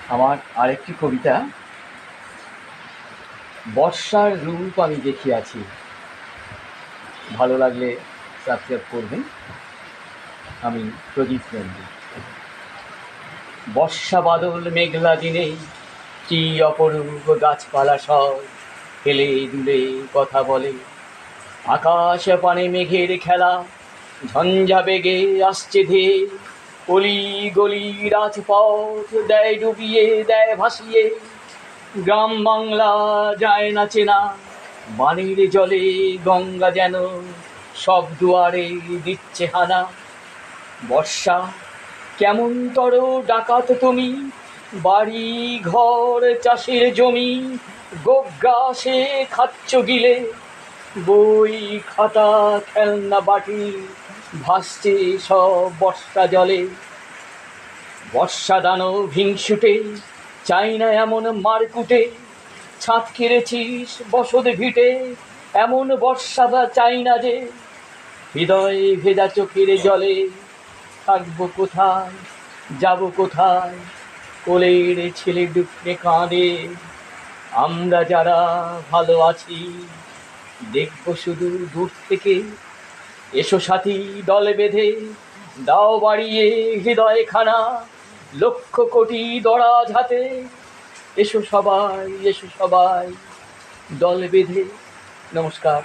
আমার আরেকটি কবিতা, বর্ষার রূপ আমি দেখিয়াছি। ভালো লাগলে সাবস্ক্রাইব করবেন। আমি প্রদীপ নন্দী। বর্ষা বাদল মেঘলা দিনে কি অপরূপ গাছপালা সব হেলে দুলে কথা বলে। আকাশ পানে মেঘের খেলা, ঝঞ্ঝা বেগে আসছে ধেয়ে। অলি গলি রাজপথ দেয় ডুবিয়ে, দেয় ভাসিয়ে। গ্রাম বাংলা যায় না চেনা, বানের জলে গঙ্গা যেন সব দুয়ারে দিচ্ছে হানা। বর্ষা কেমন তর ডাকাত তুমি, বাড়ি ঘর চাষের জমি গোগ্রাসে খাচ্ছ গিলে। বই খাতা খেলনা বাটি ভাসছে সব বর্ষা জলে। বর্ষা দানব হিংসুটে চাই না এমন মারকুটে, ছাদ কেড়েছিস বসত ভিটে, এমন বর্ষা বা চাই না যে। হৃদয় ভেজা চোখের জলে থাকবো কোথায়, যাব কোথায়, কোলের ছেলে ডুকরে কাঁদে। আমরা যারা ভালো আছি দেখবো শুধু দূর থেকে। এসো সাথী দল বেঁধে, দাও বাড়িয়ে হৃদয় খানা, লক্ষ কোটি দরাজ হাতে। এসো সবাই, এসো সবাই দল বেঁধে। নমস্কার।